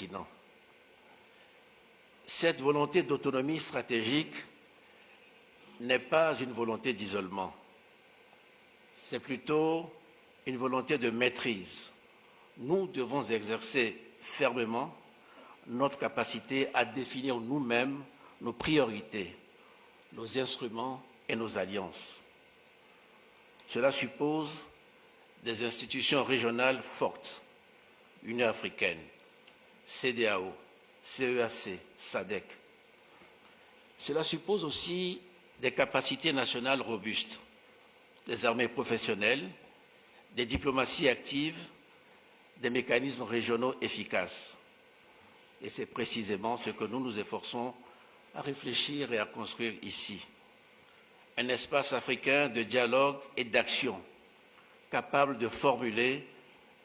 continent. Cette volonté d'autonomie stratégique n'est pas une volonté d'isolement, c'est plutôt une volonté de maîtrise. Nous devons exercer fermement notre capacité à définir nous-mêmes nos priorités, nos instruments et nos alliances. Cela suppose des institutions régionales fortes, Union africaine, CEDEAO, CEAC, SADC. Cela suppose aussi des capacités nationales robustes, des armées professionnelles, des diplomaties actives, des mécanismes régionaux efficaces. Et c'est précisément ce que nous nous efforçons à réfléchir et à construire ici. Un espace africain de dialogue et d'action, capable de formuler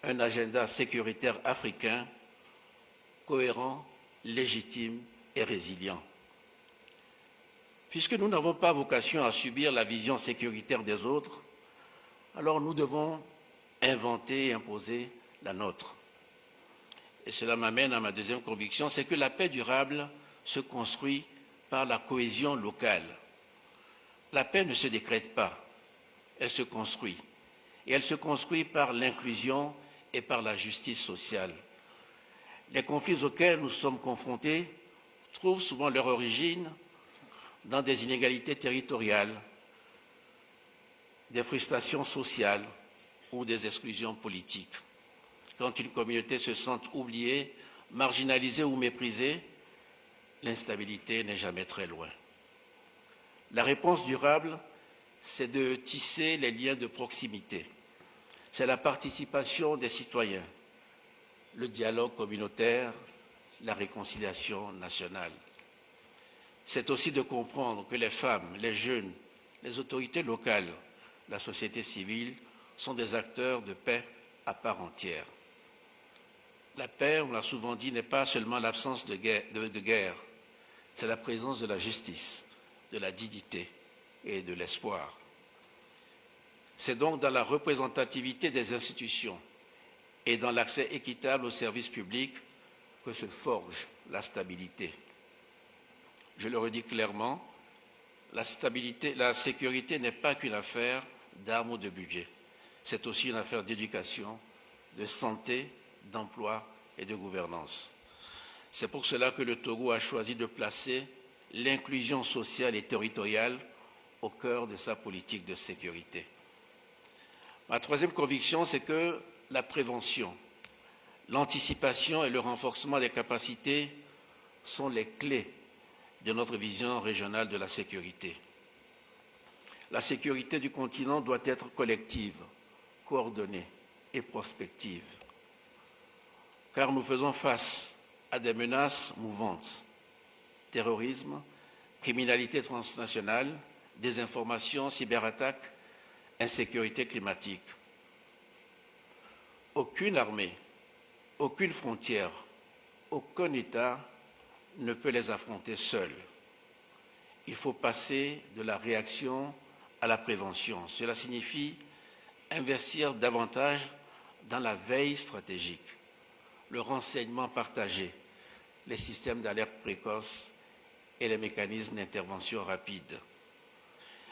un agenda sécuritaire africain cohérent, légitime et résilient. Puisque nous n'avons pas vocation à subir la vision sécuritaire des autres, alors nous devons inventer et imposer la nôtre. Et cela m'amène à ma deuxième conviction, c'est que la paix durable se construit par la cohésion locale. La paix ne se décrète pas, elle se construit. Et elle se construit par l'inclusion et par la justice sociale. Les conflits auxquels nous sommes confrontés trouvent souvent leur origine dans des inégalités territoriales, des frustrations sociales ou des exclusions politiques. Quand une communauté se sent oubliée, marginalisée ou méprisée, l'instabilité n'est jamais très loin. La réponse durable, c'est de tisser les liens de proximité. C'est la participation des citoyens, le dialogue communautaire, la réconciliation nationale. C'est aussi de comprendre que les femmes, les jeunes, les autorités locales, la société civile sont des acteurs de paix à part entière. La paix, on l'a souvent dit, n'est pas seulement l'absence de guerre, c'est la présence de la justice, de la dignité et de l'espoir. C'est donc dans la représentativité des institutions et dans l'accès équitable aux services publics que se forge la stabilité. Je le redis clairement, la sécurité n'est pas qu'une affaire d'armes ou de budget. C'est aussi une affaire d'éducation, de santé, d'emploi et de gouvernance. C'est pour cela que le Togo a choisi de placer l'inclusion sociale et territoriale au cœur de sa politique de sécurité. Ma troisième conviction, c'est que la prévention, l'anticipation et le renforcement des capacités sont les clés de notre vision régionale de la sécurité. La sécurité du continent doit être collective, coordonnée et prospective, car nous faisons face à des menaces mouvantes, terrorisme, criminalité transnationale, désinformation, cyberattaques, insécurité climatique. Aucune armée, aucune frontière, aucun État ne peut les affronter seul. Il faut passer de la réaction à la prévention. Cela signifie investir davantage dans la veille stratégique, le renseignement partagé, les systèmes d'alerte précoce et les mécanismes d'intervention rapide.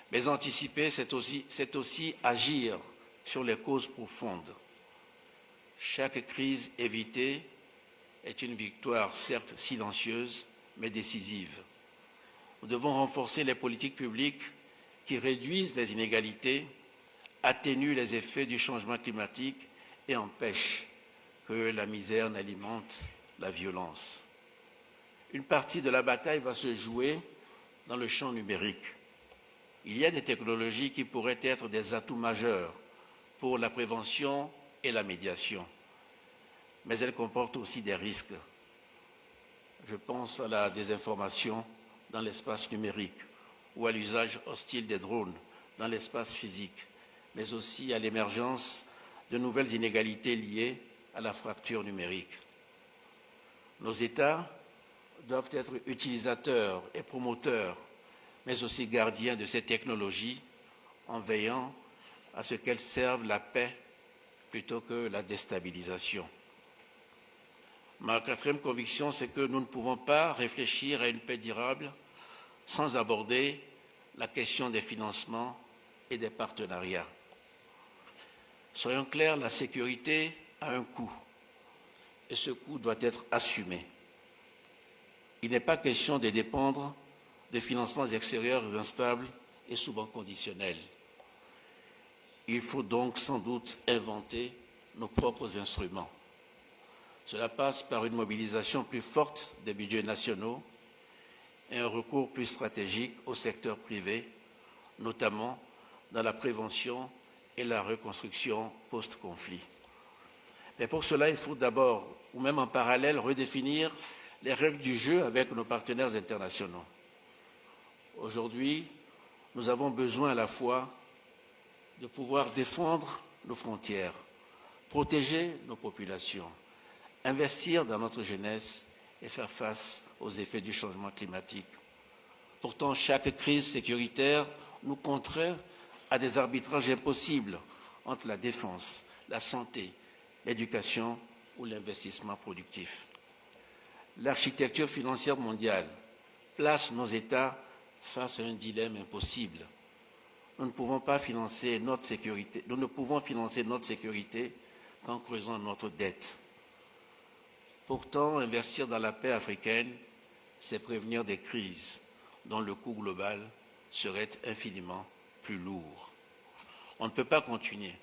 Mais anticiper, c'est aussi agir sur les causes profondes. Chaque crise évitée est une victoire, certes silencieuse, mais décisive. Nous devons renforcer les politiques publiques qui réduisent les inégalités, atténuent les effets du changement climatique et empêchent que la misère n'alimente la violence. Une partie de la bataille va se jouer dans le champ numérique. Il y a des technologies qui pourraient être des atouts majeurs pour la prévention et la médiation, mais elles comportent aussi des risques. Je pense à la désinformation dans l'espace numérique ou à l'usage hostile des drones dans l'espace physique, mais aussi à l'émergence de nouvelles inégalités liées à la fracture numérique. Nos États doivent être utilisateurs et promoteurs, mais aussi gardiens de ces technologies en veillant à ce qu'elles servent la paix plutôt que la déstabilisation. Ma quatrième conviction, c'est que nous ne pouvons pas réfléchir à une paix durable sans aborder la question des financements et des partenariats. Soyons clairs, la sécurité a un coût et ce coût doit être assumé. Il n'est pas question de dépendre de financements extérieurs instables et souvent conditionnels. Il faut donc sans doute inventer nos propres instruments. Cela passe par une mobilisation plus forte des budgets nationaux et un recours plus stratégique au secteur privé, notamment dans la prévention et la reconstruction post-conflit. Mais pour cela, il faut d'abord, ou même en parallèle, redéfinir les règles du jeu avec nos partenaires internationaux. Aujourd'hui, nous avons besoin à la fois de pouvoir défendre nos frontières, protéger nos populations, investir dans notre jeunesse et faire face aux effets du changement climatique. Pourtant, chaque crise sécuritaire nous contraint à des arbitrages impossibles entre la défense, la santé, l'éducation ou l'investissement productif. L'architecture financière mondiale place nos États face à un dilemme impossible. Nous ne pouvons financer notre sécurité qu'en creusant notre dette. Pourtant, investir dans la paix africaine, c'est prévenir des crises dont le coût global serait infiniment plus lourd. On ne peut pas continuer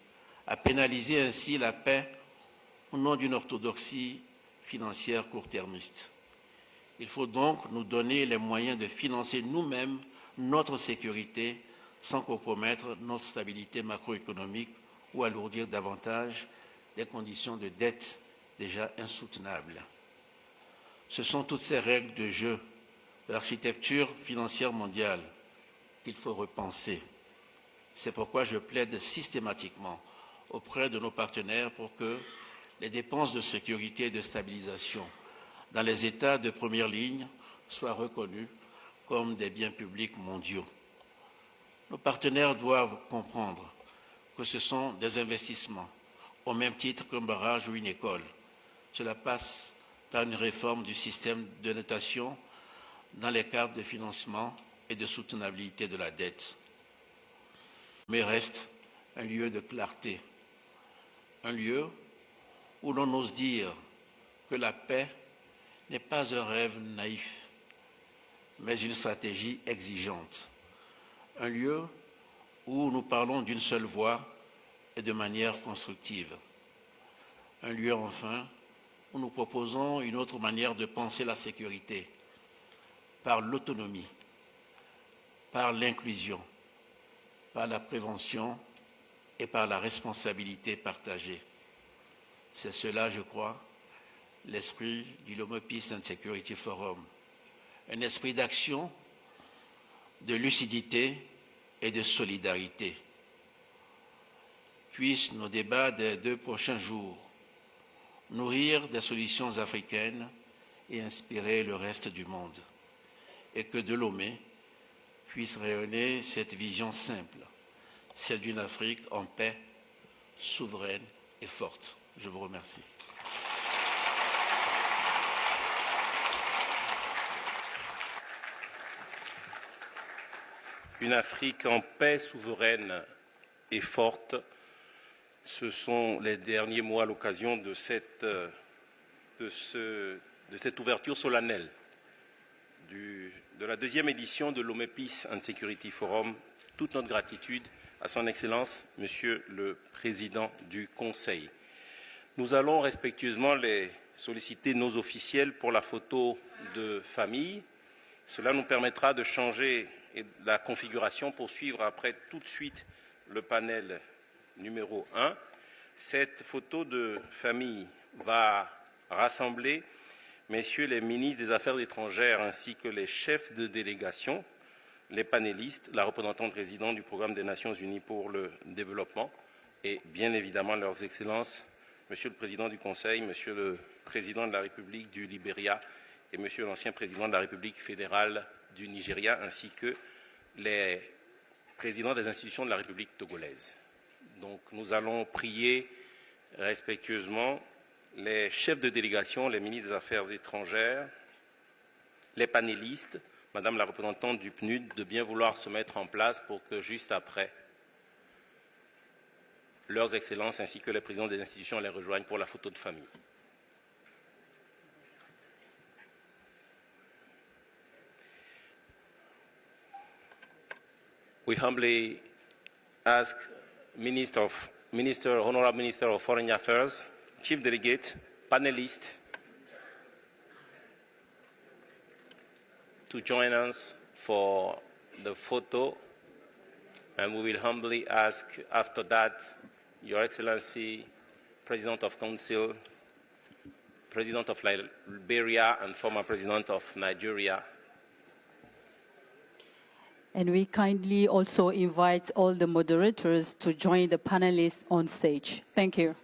à pénaliser ainsi la paix au nom d'une orthodoxie financière court-termiste. Il faut donc nous donner les moyens de financer nous-mêmes notre sécurité sans compromettre notre stabilité macroéconomique ou alourdir davantage des conditions de dette déjà insoutenables. Ce sont toutes ces règles de jeu de l'architecture financière mondiale qu'il faut repenser. C'est pourquoi je plaide systématiquement auprès de nos partenaires pour que les dépenses de sécurité et de stabilisation dans les États de première ligne soient reconnues comme des biens publics mondiaux. Nos partenaires doivent comprendre que ce sont des investissements, au même titre qu'un barrage ou une école. Cela passe par une réforme du système de notation dans les cadres de financement et de soutenabilité de la dette. Mais reste un lieu de clarté, un lieu où l'on ose dire que la paix n'est pas un rêve naïf, mais une stratégie exigeante. Un lieu où nous parlons d'une seule voix et de manière constructive. Un lieu, enfin, où nous proposons une autre manière de penser la sécurité, par l'autonomie, par l'inclusion, par la prévention et par la responsabilité partagée. C'est cela, je crois, l'esprit du Lome Peace and Security Forum. Un esprit d'action, de lucidité et de solidarité. Puissent nos débats des 2 prochains jours nourrir des solutions africaines et inspirer le reste du monde. Et que de Lomé puisse rayonner cette vision simple, celle d'une Afrique en paix, souveraine et forte. Je vous remercie. Une Afrique en paix, souveraine et forte, ce sont les derniers mots à l'occasion de cette ouverture solennelle de la 2e édition de Lome Peace and Security Forum. Toute notre gratitude à son Excellence, Monsieur le Président du Conseil. Nous allons respectueusement solliciter nos officiels pour la photo de famille. Cela nous permettra de changer la configuration pour suivre après tout de suite le panel numéro 1. Cette photo de famille va rassembler messieurs les ministres des Affaires étrangères ainsi que les chefs de délégation, les panélistes, la représentante résidente du Programme des Nations Unies pour le développement et bien évidemment leurs excellences, Monsieur le Président du Conseil, Monsieur le Président de la République du Libéria et Monsieur l'ancien Président de la République fédérale du Nigeria, ainsi que les présidents des institutions de la République togolaise. Donc nous allons prier respectueusement les chefs de délégation, les ministres des Affaires étrangères, les panélistes, Madame la représentante du PNUD, de bien vouloir se mettre en place pour que juste après, leurs excellences ainsi que les présidents des institutions les rejoignent pour la photo de famille. We humbly ask Honorable Minister of Foreign Affairs, Chief Delegate, panelists, to join us for the photo, and we will humbly ask after that, Your Excellency, President of Council, President of Liberia and former President of Nigeria. And we kindly also invite all the moderators to join the panelists on stage. Thank you.